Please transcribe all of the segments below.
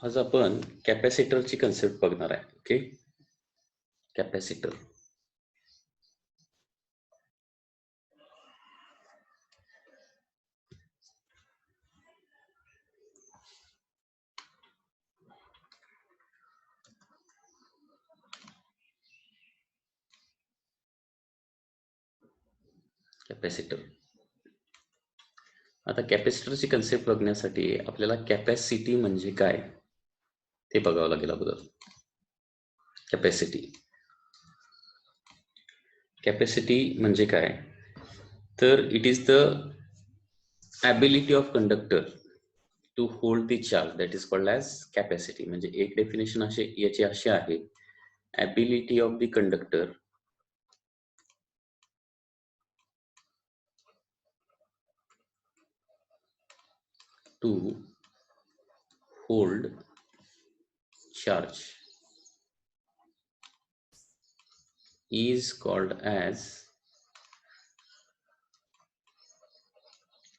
आज आपण कॅपॅसिटरची कन्सेप्ट बघणार आहे. Okay, capacitor. कॅपॅसिटर. आता कॅपॅसिटरची कन्सेप्ट बघण्यासाठी आपल्याला कॅपॅसिटी म्हणजे काय ते बघावं लागेल अगोदर. कॅपॅसिटी म्हणजे काय, तर it is the ability of conductor to hold the charge, that is called as capacity. म्हणजे एक डेफिनेशन याची अशी आहे, ability of the conductor to hold charge is called as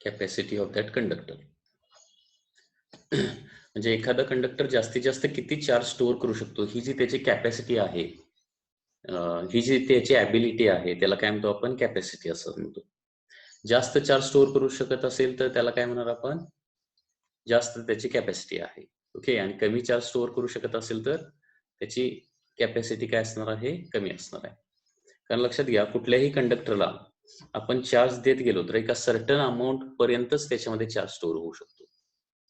capacity of that conductor. म्हणजे एखादा कंडक्टर जास्तीत जास्त किती चार्ज स्टोअर करू शकतो, ही जी त्याची कॅपॅसिटी आहे, ही जी त्याची ॲबिलिटी आहे, त्याला काय म्हणतो आपण, कॅपॅसिटी असं म्हणतो. जास्त चार्ज स्टोअर करू शकत असेल तर त्याला काय म्हणणार आपण, जास्त त्याची कॅपॅसिटी आहे. ओके, आणि कमी चार्ज स्टोअर करू शकत असेल तर त्याची कॅपॅसिटी काय असणार आहे, कमी असणार आहे. कारण लक्षात घ्या, कुठल्याही कंडक्टरला आपण चार्ज देत गेलो तर एका सर्टन अमाऊंट पर्यंतच त्याच्यामध्ये चार्ज स्टोअर होऊ शकतो.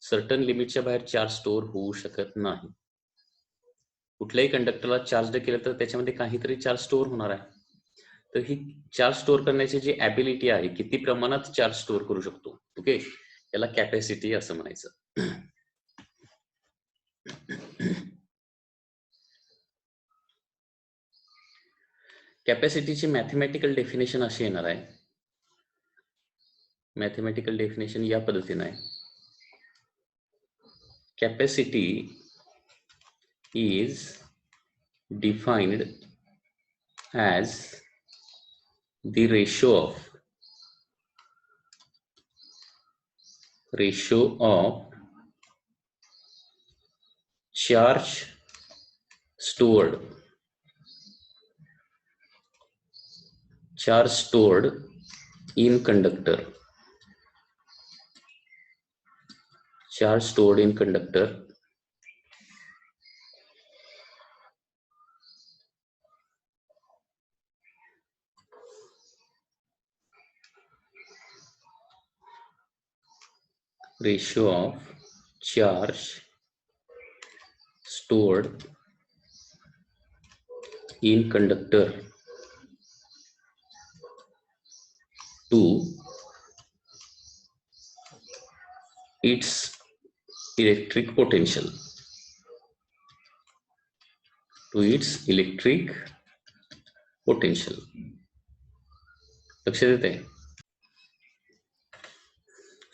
सर्टन लिमिटच्या बाहेर चार्ज स्टोअर होऊ शकत नाही. कुठल्याही कंडक्टरला चार्ज केलं तर त्याच्यामध्ये काहीतरी चार्ज स्टोअर होणार आहे. तर ही चार्ज स्टोअर करण्याची जी ॲबिलिटी आहे, किती प्रमाणात चार्ज स्टोअर करू शकतो, ओके, याला कॅपॅसिटी असं म्हणायचं. कॅपॅसिटीची मॅथमॅटिकल डेफिनेशन अशी येणार आहे. मॅथमॅटिकल डेफिनेशन या पद्धतीने आहे. Capacity is defined as the ratio of charge stored in conductor, ratio of charge stored in conductor to its electric potential, लक्ष देते.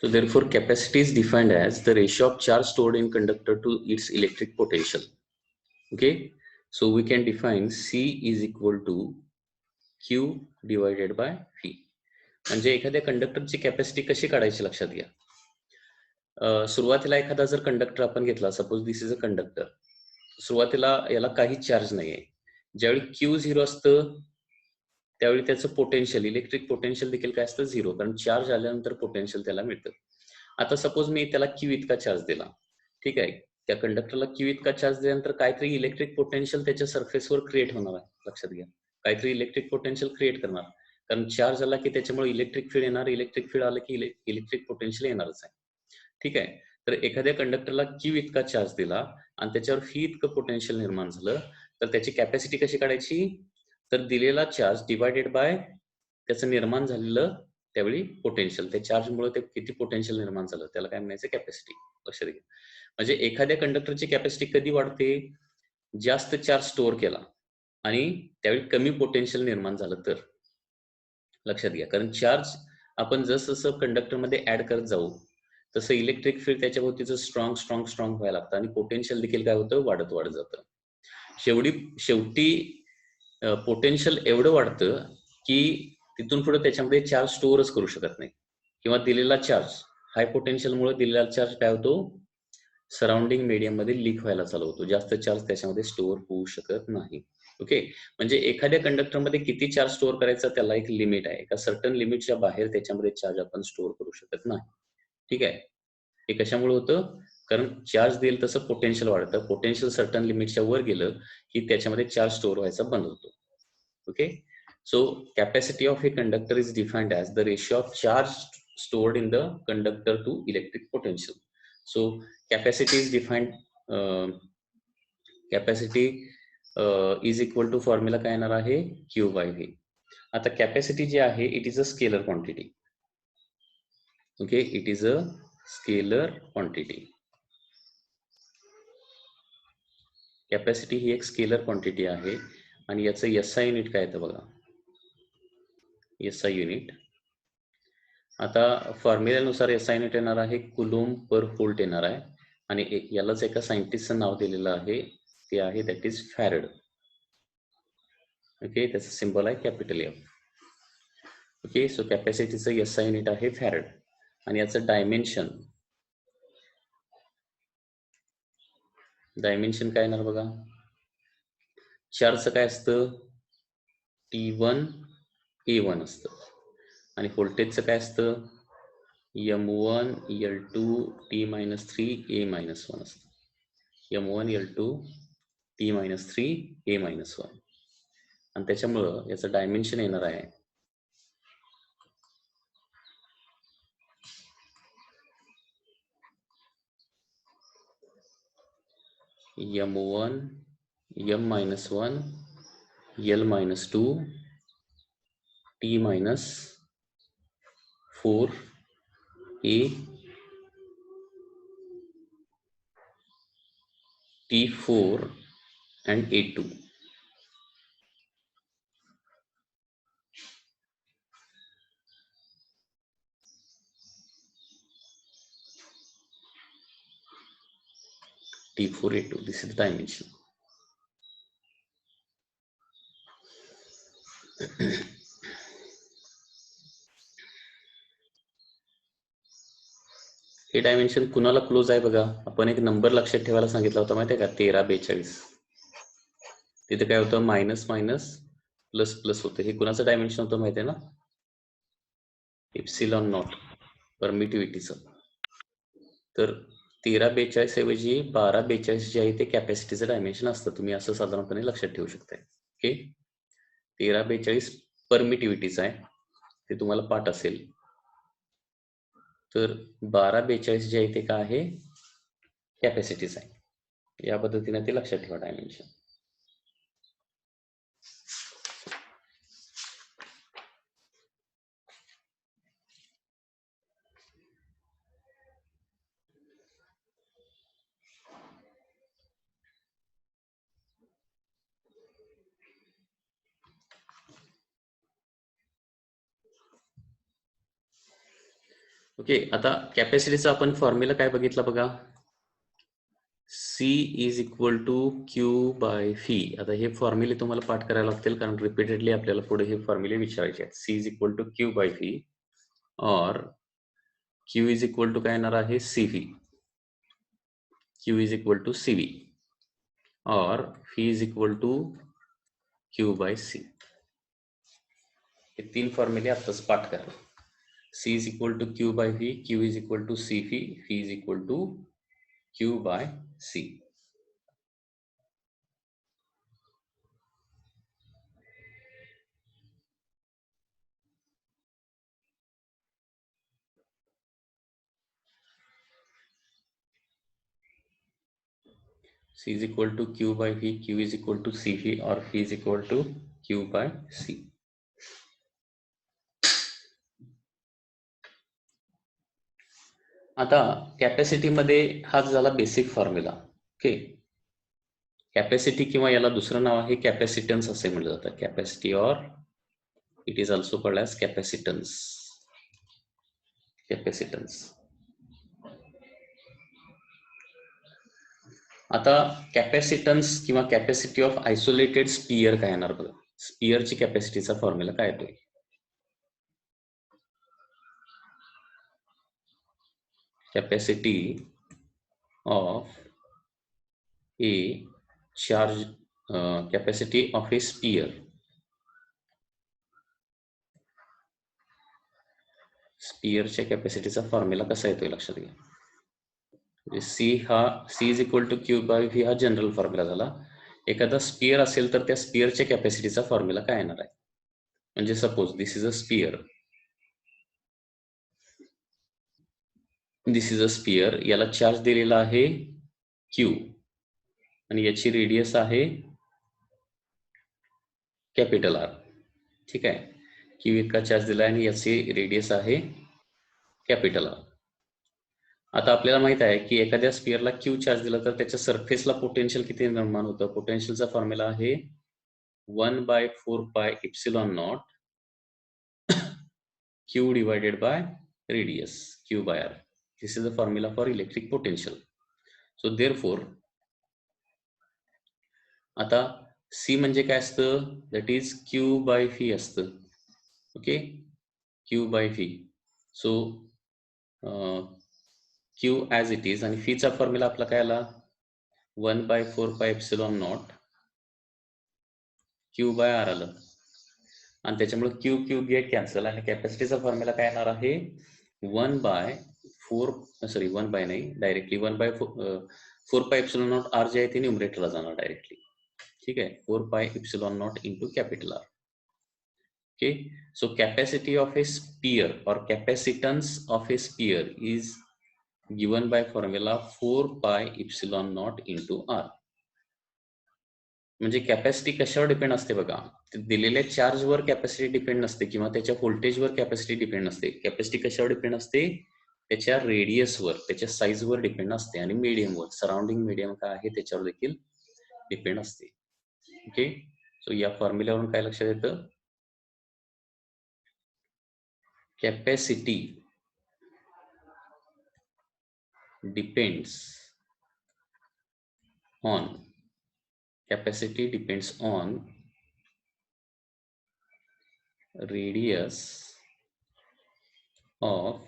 So therefore capacity is defined as the ratio of charge stored in conductor to its electric potential. Okay, so we can define C is equal to Q divided by V. म्हणजे एखाद्या कंडक्टरची capacity कशी काढायची लक्षात घ्या. सुरुवातीला एखादा जर कंडक्टर आपण घेतला, suppose this is a conductor, सुरुवातीला याला काही चार्ज नाहीये. ज्यावेळी Q0 असतं त्यावेळी त्याचं पोटेन्शियल, इलेक्ट्रिक पोटेन्शियल देखील काय असतं, 0, कारण चार्ज आल्यानंतर पोटेन्शियल त्याला मिळतं. आता सपोज मी त्याला Q इतका चार्ज दिला, ठीक आहे, त्या कंडक्टरला Q इतका चार्ज दिल्यानंतर काहीतरी इलेक्ट्रिक पोटेन्शियल त्याच्या सरफेसवर क्रिएट होणार आहे. लक्षात घ्या, काहीतरी इलेक्ट्रिक पोटेन्शियल क्रिएट करणार, कारण चार्ज आला की त्याच्यामुळे इलेक्ट्रिक फील्ड येणार, इलेक्ट्रिक फील्ड आलं की इलेक्ट्रिक पोटेन्शियल येणारच आहे. ठीक आहे, तर एखाद्या कंडक्टरला Q इतका चार्ज दिला आणि त्याच्यावर V इतकं पोटेन्शियल निर्माण झालं, तर त्याची कॅपॅसिटी कशी काढायची, तर दिलेला चार्ज डिवायडेड बाय त्याचं निर्माण झालेलं त्यावेळी पोटेन्शियल, त्या चार्जमुळे ते किती पोटेन्शियल निर्माण झालं त्याला काय म्हणायचं, कॅपॅसिटी. लक्षात घ्या, म्हणजे एखाद्या कंडक्टरची कॅपॅसिटी कधी वाढते, जास्त चार्ज स्टोअर केला आणि त्यावेळी कमी पोटेन्शियल निर्माण झालं तर. लक्षात घ्या, कारण चार्ज आपण जसं कंडक्टरमध्ये ऍड करत जाऊ तसं इलेक्ट्रिक फील्ड त्याच्या भोवतीचं स्ट्रॉंग व्हायला लागतं आणि पोटेन्शियल देखील काय होतं, वाढत जातं. शेवटी पोटेन्शियल एवढं वाढतं की तिथून पुढे त्याच्यामध्ये चार्ज स्टोअरच करू शकत नाही, किंवा दिलेला चार्ज, हाय पोटेन्शियलमुळे दिलेला चार्ज काय होतो, सराउंडिंग मीडियम मध्ये लीक व्हायला चालू होतो, जास्त चार्ज त्याच्यामध्ये स्टोअर होऊ शकत नाही. ओके, म्हणजे एखाद्या कंडक्टरमध्ये किती चार्ज स्टोअर करायचा त्याला एक लिमिट आहे. एका सर्टन लिमिटच्या बाहेर त्याच्यामध्ये चार्ज आपण स्टोअर करू शकत नाही. ठीक आहे, हे कशामुळे होतं? कारण चार्ज देईल तसं पोटेन्शियल वाढतं. पोटेन्शियल सर्टन लिमिटच्या वर गेलं की त्याच्यामध्ये चार्ज स्टोअर व्हायचा बंद होतो. Okay, so capacity of a conductor is defined as the ratio of charge stored in the conductor to electric potential. So capacity is defined, capacity is equal to formula काय येणार आहे? Q by V. आता capacity जी आहे it is a scalar quantity. Okay, it is a scalar quantity. Capacity ही एक scalar quantity आहे आणि याचं SI युनिट काय येतं बघा, SI युनिट. आता फॉर्म्युल्यानुसार SI युनिट येणार आहे कुलूम पर व्होल्ट येणार आहे आणि यालाच एका सायंटिस्टचं नाव दिलेलं आहे, ते आहे दॅट इज फॅरड. ओके, त्याचं सिम्बॉल आहे कॅपिटल F. ओके, सो कॅपॅसिटीचं SI युनिट आहे फॅरड आणि याचं डायमेन्शन काय येणार बघा. चार्जचं काय असतं? T1 A1 असतं आणि व्होल्टेजचं काय असतं? M1 L2 T-3 A-1 असतं. M1 L2 T-3 A-1 आणि त्याच्यामुळं याचं डायमेन्शन येणार आहे M1 M-1 L-2 T-4 A T4 and A2. T4 A2, this is the dimension. हे डायमेन्शन कुणाला क्लोज आहे बघा. आपण एक नंबर लक्षात ठेवायला सांगितला होता माहिती आहे का, 1342. तिथे काय होतं? मायनस मायनस प्लस प्लस होतं. हे कुणाचं डायमेन्शन होतं माहिती आहे ना? एप्सिलॉन नॉट, परमिटिव्हिटीचं. तर 1342 ऐवजी 1242 जे आहे ते कॅपॅसिटीचं डायमेन्शन असतं. तुम्ही असं साधारणपणे लक्षात ठेवू शकताय. ओके, 1342 परमिटिव्हिटीचं आहे, ते तुम्हाला पाठ असेल. तर 1242 जे आहे ते काय आहे? कॅपॅसिटीच आहे. या पद्धतीने ते लक्षात ठेवा डायमेन्शन. ओके, आता कॅपॅसिटीचा आपण फॉर्म्युला काय बघितला बघा, C is equal to Q by V. आता हे फॉर्म्युले तुम्हाला पाठ करायला लागतील कारण रिपीटेडली आपल्याला पुढे हे फॉर्म्युले विचारायचे आहेत. C is equal to Q by V और Q इज इक्वल टू काय येणार आहे? CV. Q is equal to CV और V is equal to Q by C. हे तीन फॉर्म्युले आताच पाठ करा. C is equal to Q by V, Q is equal to CV, V is equal to Q by C. C is equal to Q by V, Q is equal to CV और V is equal to Q by C. आता capacity मध्ये हा झाला basic formula. Okay, capacity किंवा याला दुसरं नाव आहे capacitance असे म्हटलं जातं. कॅपॅसिटी और it is also called as capacitance. Capacitance. आता कॅपॅसिटन्स किंवा कॅपॅसिटी ऑफ आयसोलेटेड स्पियर काय येणार बघा. स्पियरची कॅपॅसिटीचा फॉर्म्युला काय येतोय? Capacity of a charge capacity of a sphere. स्पियरच्या कॅपॅसिटीचा फॉर्म्युला कसा येतोय लक्षात घ्या. C is equal to Q by V हा जनरल फॉर्म्युला झाला. एखादा स्पियर असेल तर त्या स्पियरच्या कॅपॅसिटीचा फॉर्म्युला काय येणार आहे. म्हणजे suppose this is a sphere, याला चार्ज दिलेला आहे क्यू आणि याची रेडियस आहे कॅपिटल आर. ठीक आहे, क्यू इतका चार्ज दिला आणि याची रेडियस आहे कॅपिटल आर. आता आपल्याला माहित आहे की एखाद्या स्पियरला क्यू चार्ज दिला तर त्याच्या सरफेसला पोटेन्शियल किती निर्माण होतं. पोटेन्शियलचा फॉर्म्युला आहे 1/4πε0 q divided by radius q by r. This is the formula for electric potential. So therefore आता C म्हणजे काय असतं, that is q by v असतं. Okay, q by v. So q as it is आणि फीचा formula आपला काय आला 1/4πε0 q by r आलं आणि त्याच्यामुळे q q गेट कॅन्सल आणि कॅपॅसिटीचा फॉर्म्युला काय येणार आहे 1/4 नाही डायरेक्टली 1/4πε0 r जे आहे ते न्यूमरेटरला जाणार डायरेक्टली. ठीक आहे, 4πε0 into capital R. Okay, so capacity of a sphere or capacitance of a sphere is given by formula 4πε0 into R. म्हणजे कॅपॅसिटी कशावर डिपेंड असते बघा, दिलेल्या चार्जवर कॅपॅसिटी डिपेंड नसते किंवा त्याच्या व्होल्टेजवर कॅपॅसिटी डिपेंड नसते. कॅपॅसिटी कशावर डिपेंड असते, त्याच्या रेडियसवर, त्याच्या साईजवर डिपेंड असते आणि मीडियमवर, सराउंडिंग मीडियम काय आहे त्याच्यावर देखील डिपेंड असते. ओके, सो या फॉर्म्युल्यावरून काय लक्षात येतं, capacity depends on radius of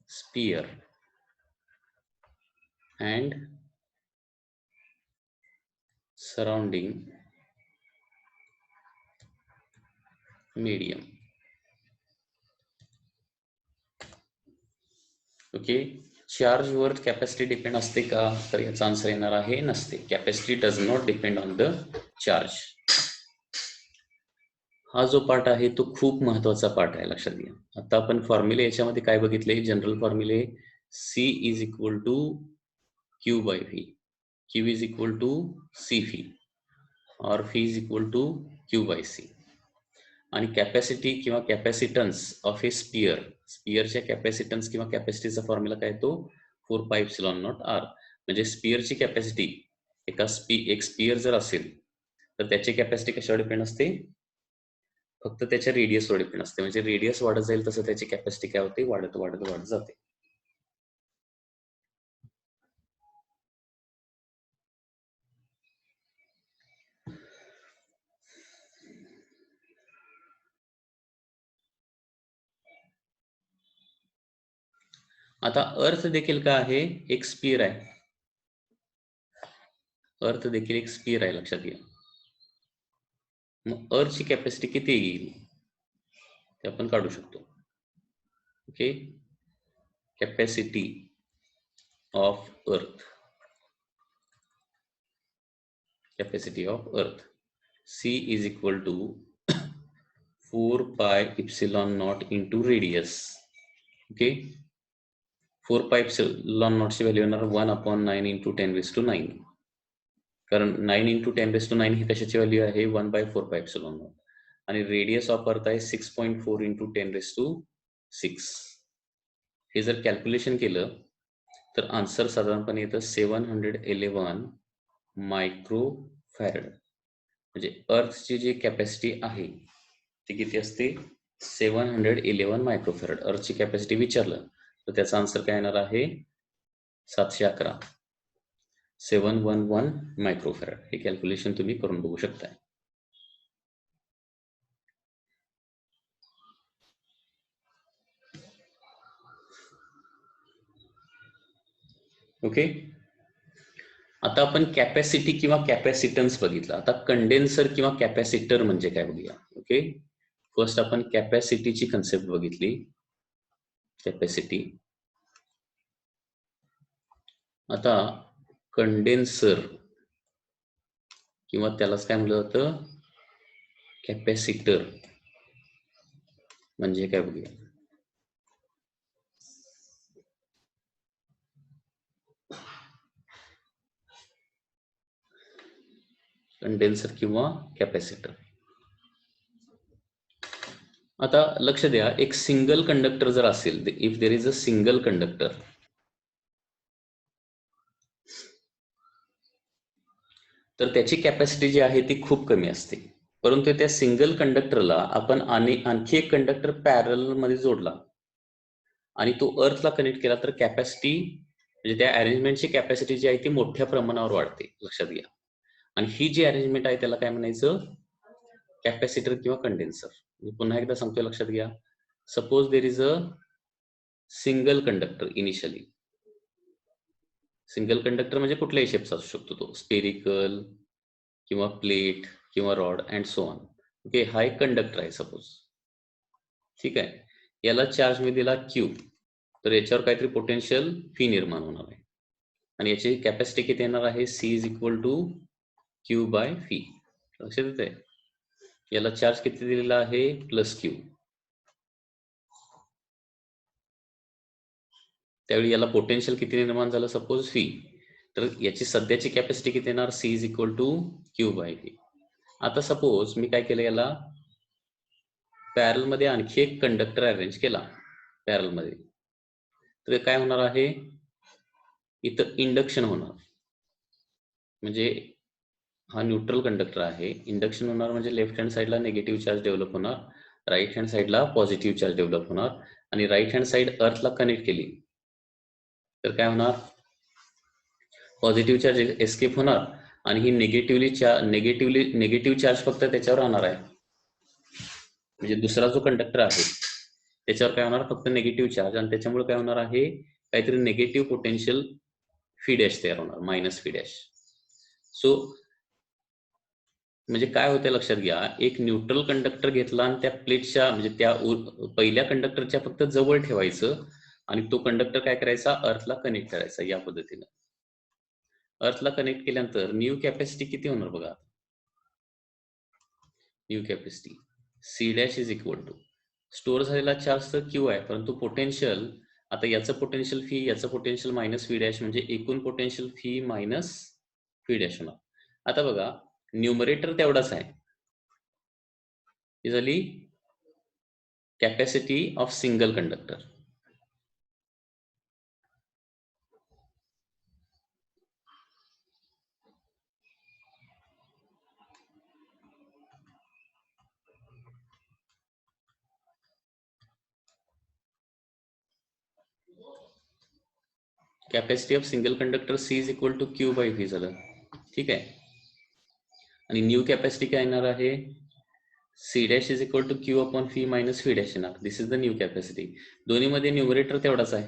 sphere and surrounding medium. Okay, charge वर कॅपॅसिटी डिपेंड असते का, तर याचा आन्सर येणार आहे नसते. Capacity does not depend on the charge. हा जो पार्ट आहे तो खूप महत्वाचा पार्ट आहे, लक्षात घ्या. आता आपण फॉर्म्युले याच्यामध्ये काय बघितले, जनरल फॉर्म्युले C is equal to Q by V, Q is equal to C V और V is equal to Q by C. आणि कॅपॅसिटी किंवा कॅपॅसिटन्स ऑफ ए स्पियर, स्पियरच्या कॅपॅसिटन्स किंवा कॅपॅसिटीचा फॉर्म्युला काय तो 4πε0 r. म्हणजे स्पियरची कॅपॅसिटी एक स्पियर जर असेल तर त्याची कॅपॅसिटी कशावर डिपेंड असते, फक्त त्याच्या रेडियसवर डिपेंड असते. म्हणजे रेडियस वाढत जाईल तसं त्याची कॅपॅसिटी काय होते, वाढत वाढत वाढत जाते. आता अर्थ देखील काय आहे, एक स्पियर आहे. अर्थ देखील एक स्पियर आहे, लक्षात घ्या. मग अर्थची कॅपॅसिटी किती येईल ते आपण काढू शकतो. Okay, capacity of earth, C is equal to 4πε0 into radius. Okay, 4πε0 ची व्हॅल्यू येणार 1/9 into 10⁹. कारण 9 into 10⁹ ही कशाची व्हॅल्यू आहे 1/4πε0 आणि रेडियस ऑफ अर्थ आहे 6.4 into 10⁶. हे जर कॅल्क्युलेशन केलं तर आन्सर साधारणपणे येतं 711 मायक्रोफॅरड. म्हणजे अर्थची जी कॅपॅसिटी आहे ती किती असते 711 मायक्रोफॅरड. अर्थची कॅपॅसिटी विचारलं तर त्याचा आन्सर काय येणार आहे 711, 711 मायक्रोफॅरड. हे कॅल्क्युलेशन तुम्ही करून बघू शकताय. ओके. आता आपण कॅपॅसिटी किंवा कॅपॅसिटन्स बघितलं. आता कंडेन्सर किंवा कॅपॅसिटर म्हणजे काय बघूया. ओके, फर्स्ट आपण कॅपॅसिटीची कन्सेप्ट बघितली. कॅपॅसिटी. आता कंडेन्सर किंवा त्यालाच काय म्हटलं जातं, कॅपॅसिटर म्हणजे काय बघूया. कंडेन्सर किंवा कॅपॅसिटर. आता लक्ष द्या, एक सिंगल कंडक्टर जर असेल, if there is a single conductor, तर त्याची कॅपॅसिटी जी आहे ती खूप कमी असते. परंतु त्या सिंगल कंडक्टरला आपण आणखी एक कंडक्टर पॅरल मध्ये जोडला आणि तो अर्थला कनेक्ट केला, तर कॅपॅसिटी म्हणजे त्या अरेंजमेंटची कॅपॅसिटी जी आहे ती मोठ्या प्रमाणावर वाढते. लक्षात घ्या. आणि ही जी अरेंजमेंट आहे त्याला काय म्हणायचं, कॅपॅसिटर किंवा कंडेन्सर. मी पुन्हा एकदा सांगतोय, लक्षात घ्या. Suppose there is a single conductor initially. Single conductor म्हणजे कुठल्याही शेपचा असू शकतो तो, स्पेरिकल किंवा प्लेट किंवा rod and so on. Okay, हा एक कंडक्टर आहे सपोज. ठीक आहे, याला चार्ज मी दिला क्यू, तर याच्यावर काहीतरी पोटेन्शियल फी निर्माण होणार आहे आणि याची कॅपॅसिटी किती येणार आहे, C is equal to Q by phi. लक्षात येते. याला चार्ज किती दिलेला आहे, प्लस क्यू. त्यावेळी याला पोटेन्शियल किती निर्माण झालं, सपोज फी. तर याची सध्याची कॅपॅसिटी किती येणार, C is equal to Q by phi. आता सपोज मी काय केलं, याला पॅरल मध्ये आणखी एक कंडक्टर अरेंज केला पॅरल मध्ये, तर काय होणार आहे, इथं इंडक्शन होणार. म्हणजे हा न्यूट्रल कंडक्टर आहे, इंडक्शन होणार म्हणजे लेफ्ट हँड साइडला निगेटिव्ह चार्ज डेव्हलप होणार, राईट हँड साइडला पॉझिटिव्ह चार्ज डेव्हलप होणार. आणि राईट हँड साइड अर्थला कनेक्ट केली तर काय होणार, पॉझिटिव्ह चार्ज एस्केप होणार आणि ही निगेटिव्ह चार्ज फक्त त्याच्यावर राहणार आहे. म्हणजे दुसरा जो कंडक्टर आहे त्याच्यावर काय होणार, फक्त निगेटिव्ह चार्ज, आणि त्याच्यामुळे काय होणार आहे, काहीतरी निगेटिव्ह पोटेन्शियल फी डॅश तयार होणार, मायनस फी डॅश. सो म्हणजे काय होतं, लक्षात घ्या, एक न्यूट्रल कंडक्टर घेतला आणि त्या प्लेटच्या म्हणजे त्या पहिल्या कंडक्टरच्या फक्त जवळ ठेवायचं आणि तो कंडक्टर काय करायचा, अर्थला कनेक्ट करायचा. या पद्धतीनं अर्थला कनेक्ट केल्यानंतर न्यू कॅपॅसिटी किती होणार बघा. New capacity C dash is equal to store झालेला चार्ज तर क्यू आहे, परंतु पोटेन्शियल, आता याचं पोटेन्शियल फी, याचं पोटेन्शियल मायनस फी डॅश, म्हणजे एकूण potential phi minus phi dash होणार. आता बघा, न्यूमरेटर तेवढाच आहे, ही झाली capacity of single conductor. Capacity of single conductor C is equal to Q by V झालं. ठीक आहे, आणि न्यू कॅपॅसिटी काय येणार आहे, C dash is equal to Q upon phi minus phi dash येणार. This is the new capacity. दोन्हीमध्ये numerator तेवढाच आहे,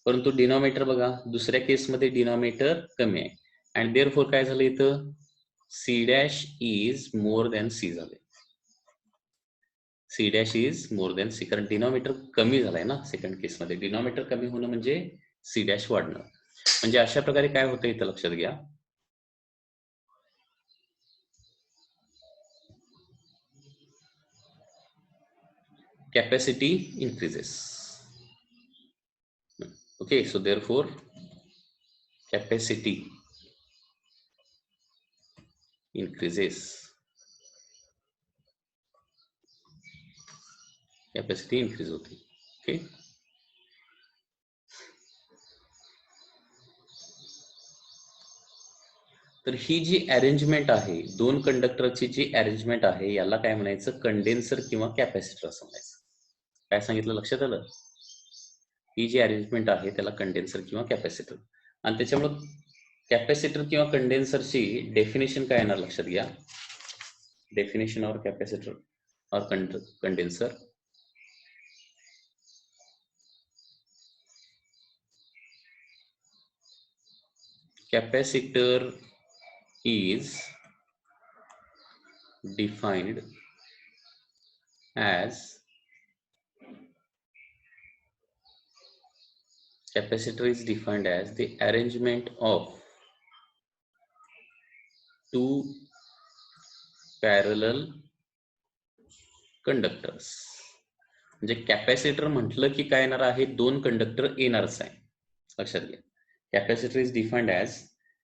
परंतु डिनॉमिनेटर बघा, दुसऱ्या केसमध्ये डिनॉमिनेटर कमी आहे अँड देअरफॉर काय झालं इथं, C dash is more than C झाले. C dash is more than C, कारण डिनॉमिनेटर कमी झालाय ना. सेकंड केसमध्ये डिनॉमिनेटर कमी होणं म्हणजे सी डॅश वाढणं. म्हणजे अशा प्रकारे काय होतं इथं, लक्षात घ्या, capacity increases. Okay, so therefore capacity increases. Capacity increase होती. Okay. तर ही जी अरेंजमेंट आहे, दोन कंडक्टरची जी अरेंजमेंट आहे, याला काय म्हणायचं, कंडेन्सर किंवा कॅपॅसिटर असं म्हणायचं. काय सांगितलं, लक्षात आलं. ही जी अरेंजमेंट आहे त्याला कंडेन्सर किंवा कॅपॅसिटर. आणि त्याच्यामुळे कॅपॅसिटर किंवा कंडेन्सरची डेफिनेशन काय येणार, लक्षात घ्या. डेफिनेशन ऑर कॅपॅसिटर और condenser. capacitor is defined as the arrangement of two parallel conductors. म्हणजे कॅपॅसिटर म्हटलं की काय येणार आहे, दोन कंडक्टर येणारच आहे, लक्षात घ्या. Capacitor is defined as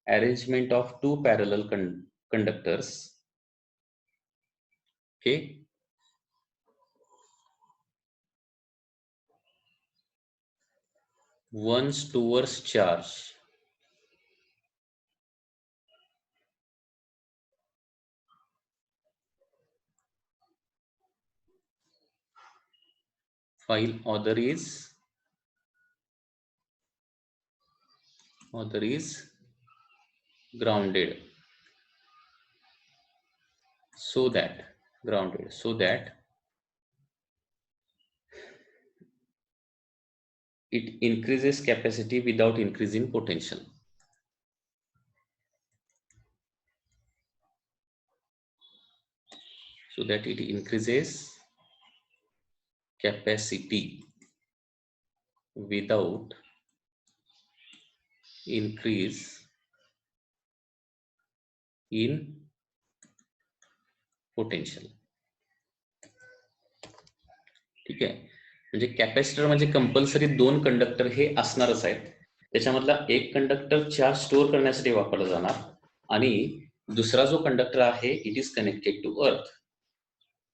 arrangement of two parallel conductors. Okay, one's towards charge while other is grounded, so that it increases capacity without increasing potential. So that it increases capacity without increase in potential. ठीक आहे, म्हणजे capacitor म्हणजे compulsory दोन conductor हे असणारच आहेत. त्याच्यामधला एक कंडक्टर चार्ज स्टोअर करण्यासाठी वापरला जाणार आणि दुसरा जो कंडक्टर आहे इट इज कनेक्टेड टू अर्थ.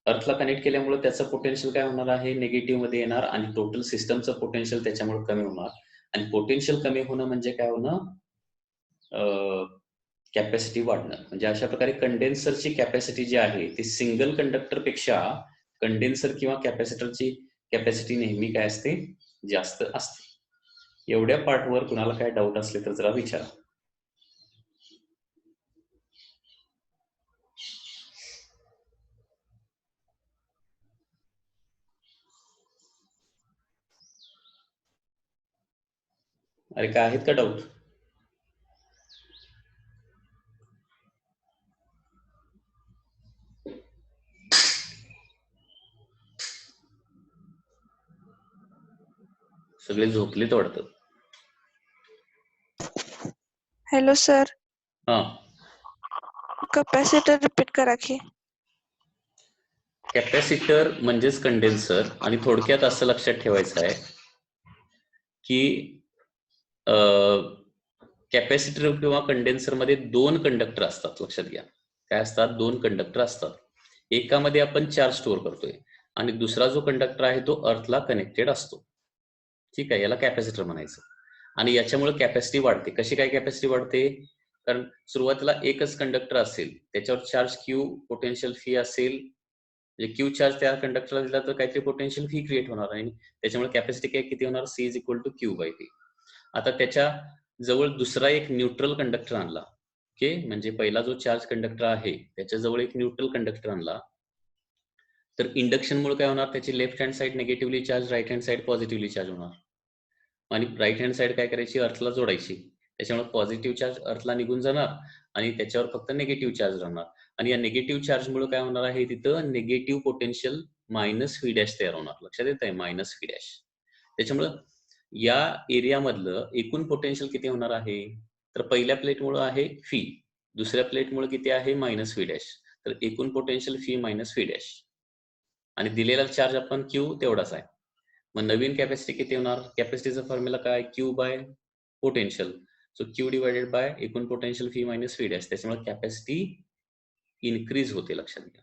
अर्थला कनेक्ट केल्यामुळे त्याचं पोटेन्शियल काय होणार आहे, निगेटिव्ह मध्ये येणार आणि टोटल सिस्टमचं पोटेन्शियल त्याच्यामुळे कमी होणार. आणि पोटेन्शियल कमी होणं म्हणजे काय होणं, कॅपॅसिटी वाढणं. म्हणजे अशा प्रकारे कंडेन्सरची कॅपॅसिटी जी आहे ती सिंगल कंडक्टर पेक्षा कंडेन्सर किंवा कॅपॅसिटरची कॅपॅसिटी नेहमी काय असते, जास्त असते. एवढ्या पार्टवर कुणाला काय डाऊट असले तर जरा विचारा. अरे काय आहेत का डाऊट? सगळे झोपलेत वाटतं. हॅलो सर, हा, कॅपॅसिटर रिपीट करा की. कॅपॅसिटर म्हणजेच कंडेन्सर. आणि थोडक्यात असं लक्षात ठेवायचं आहे की कॅपॅसिटर किंवा कंडेन्सर मध्ये दोन कंडक्टर असतात. लक्षात घ्या, काय असतात, दोन कंडक्टर असतात. एकामध्ये आपण चार्ज स्टोअर करतोय आणि दुसरा जो कंडक्टर आहे तो अर्थला कनेक्टेड असतो. ठीक आहे, याला कॅपॅसिटर म्हणायचं. आणि याच्यामुळे कॅपॅसिटी वाढते. कशी काय कॅपॅसिटी वाढते, कारण सुरुवातीला एकच कंडक्टर असेल, त्याच्यावर चार्ज क्यू, पोटेन्शियल फी असेल. म्हणजे क्यू चार्ज त्या कंडक्टरला दिला तर काहीतरी पोटेन्शियल फी क्रिएट होणार आहे, त्याच्यामुळे कॅपॅसिटी काय किती होणार, C is equal to Q by P. आता त्याच्या जवळ दुसरा एक न्यूट्रल कंडक्टर आणला. ओके, म्हणजे पहिला जो चार्ज कंडक्टर आहे त्याच्या जवळ एक न्यूट्रल कंडक्टर आणला तर इंडक्शनमुळे काय होणार, त्याची left hand side negatively charge, right hand side positively charge होणार. आणि राईट हँड साइड काय करायची, अर्थला जोडायची. त्याच्यामुळे पॉझिटिव्ह चार्ज अर्थला निघून जाणार आणि त्याच्यावर फक्त निगेटिव्ह चार्ज राहणार. आणि या निगेटिव्ह चार्जमुळे काय होणार आहे, तिथं negative potential minus V dash तयार होणार. लक्षात येत आहे, मायनस व्ही डॅश. त्याच्यामुळं या एरियामधलं एकूण पोटेन्शियल किती होणार आहे, तर पहिल्या प्लेटमुळे आहे फी, दुसऱ्या प्लेटमुळे किती आहे, मायनस व्ही डॅश. तर एकूण potential phi minus V dash आणि दिलेला चार्ज आपण क्यू तेवढाच आहे. मग नवीन कॅपॅसिटी किती होणार, कॅपॅसिटीचा फॉर्म्युला काय, Q by potential. So Q divided by एकूण potential phi minus V dash. त्याच्यामुळे कॅपॅसिटी इन्क्रीज होते. लक्षात घ्या,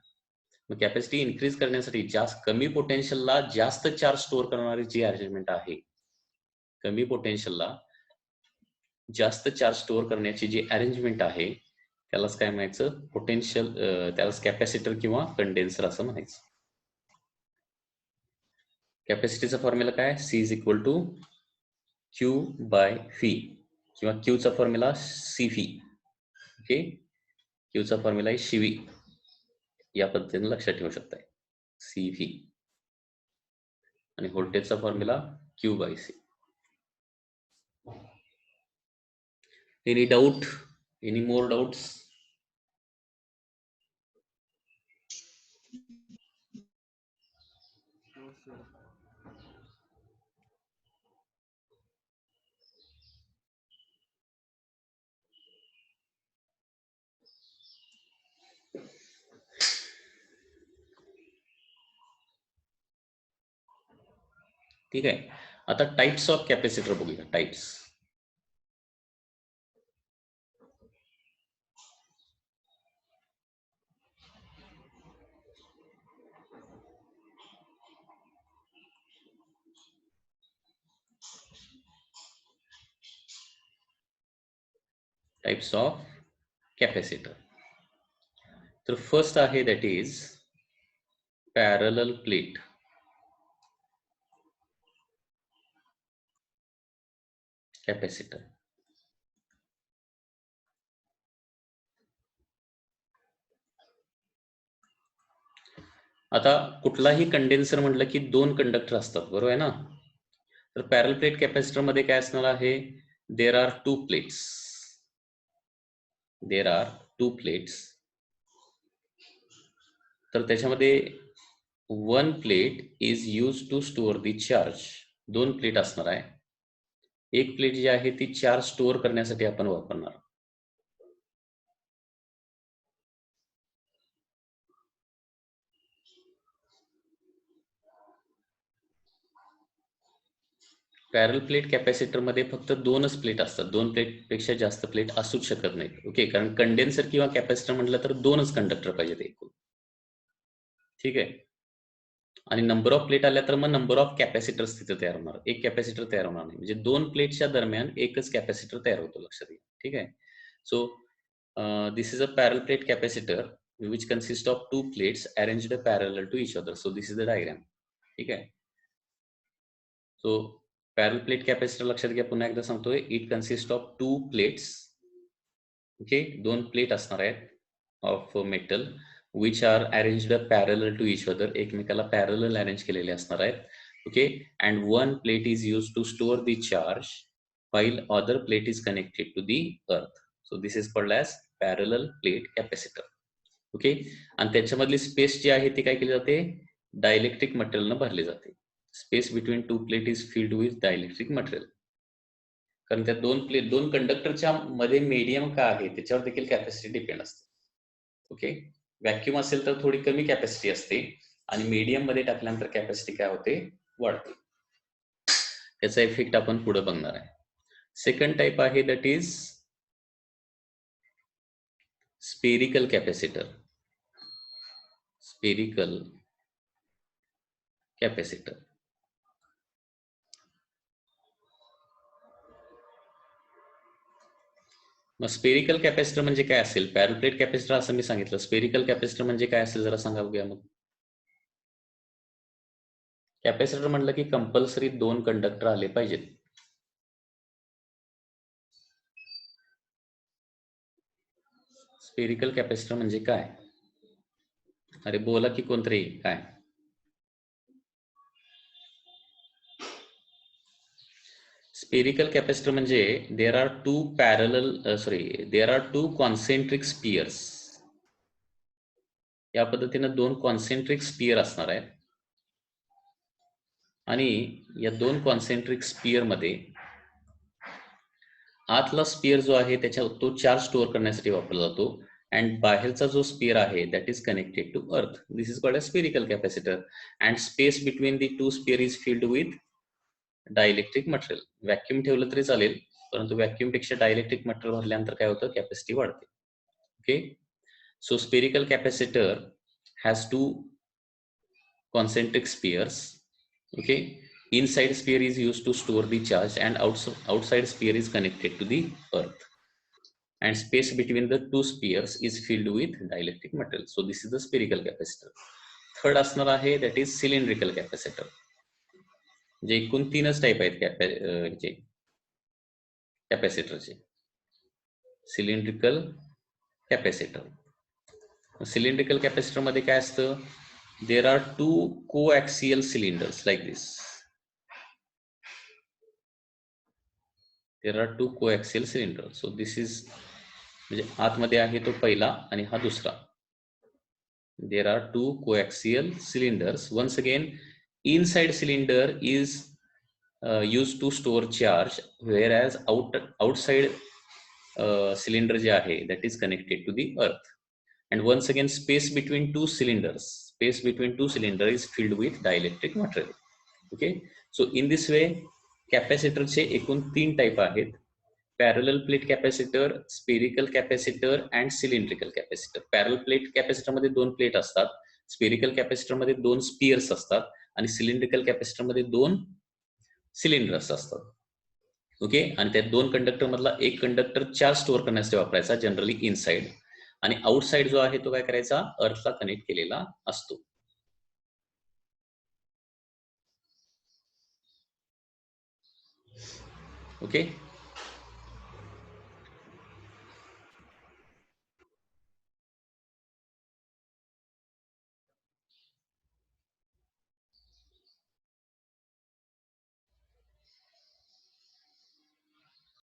मग कॅपॅसिटी इन्क्रीज करण्यासाठी जास्त कमी पोटेन्शियलला जास्त चार्ज स्टोअर करणारी जी अरेंजमेंट आहे, कमी पोटेन्शियलला जास्त चार्ज स्टोअर करण्याची जी अरेंजमेंट आहे त्यालाच काय म्हणायचं, पोटेन्शियल, त्यालाच कॅपॅसिटर किंवा कंडेन्सर असं म्हणायचं. कॅपॅसिटीचा फॉर्म्युला काय, C is equal to Q by phi किंवा क्यूचा फॉर्म्युला सी व्ही. ओके, क्यूचा फॉर्म्युला आहे सी व्ही. या पद्धतीने लक्षात ठेवू शकताय, सी व्ही. आणि व्होल्टेजचा formula Q by C. Any doubt? Any more doubts? No, sir. ठीक आहे. आता टाइप्स ऑफ कॅपॅसिटर बघूया. Types types of capacitor. तर फर्स्ट आहे that is parallel plate. Capacitor. आता कुठलाही कंडेन्सर म्हटलं की दोन कंडक्टर असतात, बरोबर आहे ना. तर पॅरल प्लेट कॅपॅसिटर मध्ये काय असणार आहे, there are two plates. There are two plates. तर त्याच्यामध्ये one plate is use to store the charge. दोन प्लेट असणार आहे. एक प्लेट जी आहे ती चार्ज स्टोअर करण्यासाठी आपण वापरणार. पॅरल प्लेट कॅपॅसिटर मध्ये फक्त दोनच प्लेट असतात. दोन प्लेट पेक्षा जास्त प्लेट असूच शकत नाहीत. ओके, कारण कंडेन्सर किंवा कॅपॅसिटर म्हटलं तर दोनच कंडक्टर पाहिजेत एकूण. ठीक आहे. आणि नंबर ऑफ प्लेट आल्या तर मग नंबर ऑफ कॅपॅसिटर्स तिथे तयार होणार. एक कॅपॅसिटर तयार होणार नाही. म्हणजे दोन प्लेटच्या दरम्यान एकच कॅपॅसिटर तयार होतो, लक्षात घ्या. ठीक आहे. सो दिस इज अ पॅरल plate capacitor which consists of two plates arranged parallel to each other. So this is the diagram. ठीक आहे. सो पॅरल प्लेट कॅपॅसिटर लक्षात घ्या, पुन्हा एकदा सांगतोय. It consist of two plates. Okay, दोन प्लेट असणार आहेत of metal which are arranged parallel to each other. एकमेकाला पॅरलल अरेंज केलेले असणार आहेत. Okay, and one plate is use to store the charge while other plate is connected to the earth. So this is called as parallel plate capacitor. Okay, आणि त्याच्यामधली space जी आहे ती काय केली जाते, डायइलेक्ट्रिक मटेरियलनं भरली जाते. Space between two plate is filled with dielectric material. कारण त्या दोन कंडक्टरच्या मध्ये मीडियम काय आहे त्याच्यावर देखील कॅपॅसिटी डिपेंड असते. ओके, व्हॅक्यूम असेल तर थोडी कमी कॅपॅसिटी असते आणि मीडियम मध्ये टाकल्यानंतर कॅपॅसिटी काय होते, वाढते. त्याचा इफेक्ट आपण पुढे बघणार आहे. सेकंड टाइप आहे that is spherical capacitor. Spherical capacitor. मग स्पेरिकल कॅपॅसिटर म्हणजे काय असेल. पॅरल प्लेट कॅपॅसिटर असं मी सांगितलं. स्पेरिकल कॅपॅसिटर म्हणजे काय असेल जरा सांगा बघूया. मग कॅपॅसिटर म्हटलं की कंपल्सरी दोन कंडक्टर आले पाहिजेत. स्पेरिकल कॅपॅसिटर म्हणजे काय, अरे बोला की कोणतरी काय. स्पेरिकल कॅपॅसिटर म्हणजे there are two concentric spheres. या पद्धतीने दोन कॉन्सेंट्रिक स्पियर असणार आहेत आणि या दोन कॉन्सेंट्रिक स्पियर मध्ये आतला स्पियर जो आहे त्याच्या तो चार्ज स्टोअर करण्यासाठी वापरला जातो अँड बाहेरचा जो स्पियर आहे that is connected to earth. This is called a spherical capacitor and space between the two sphere is filled with dielectric material. Vacuum ठेवलं तरी चालेल, परंतु व्हॅक्यूम पेक्षा डायइलेक्ट्रिक मटेरियल भरल्यानंतर काय होतं, कॅपॅसिटी वाढते. Okay, so spherical capacitor has two concentric spheres. Okay, inside sphere is used to store the charge and outside sphere is connected to the earth and space between the two spheres is filled with dielectric material. So this is the spherical capacitor. Third असणार आहे that is cylindrical capacitor. जे एकूण तीनच type आहेत कॅपॅसिटरचे. Cylindrical capacitor. Cylindrical capacitor मध्ये काय असतं, there are two coaxial cylinders like this. There are 2 coaxial cylinder. So this is म्हणजे आतमध्ये आहे तो पहिला आणि हा दुसरा. There are 2 coaxial cylinders. Once again, inside cylinder is used to store charge, whereas outside cylinder जे आहे that is connected to the earth. And once again, space between two cylinders is filled with dielectric material. Okay, so in this way capacitor चे एकूण 3 type आहेत. Parallel plate capacitor, spherical capacitor and cylindrical capacitor. पॅरल plate capacitor मध्ये 2 plate असतात, spherical capacitor मध्ये 2 Spears असतात आणि cylindrical capacitor मध्ये 2 सिलेंडर्स असतात. ओके, आणि त्या 2 कंडक्टर मधला एक कंडक्टर चार्ज स्टोअर करण्यासाठी वापरायचा, जनरली इनसाइड, आणि आउटसाइड जो आहे तो काय करायचा, अर्थला कनेक्ट केलेला असतो. ओके.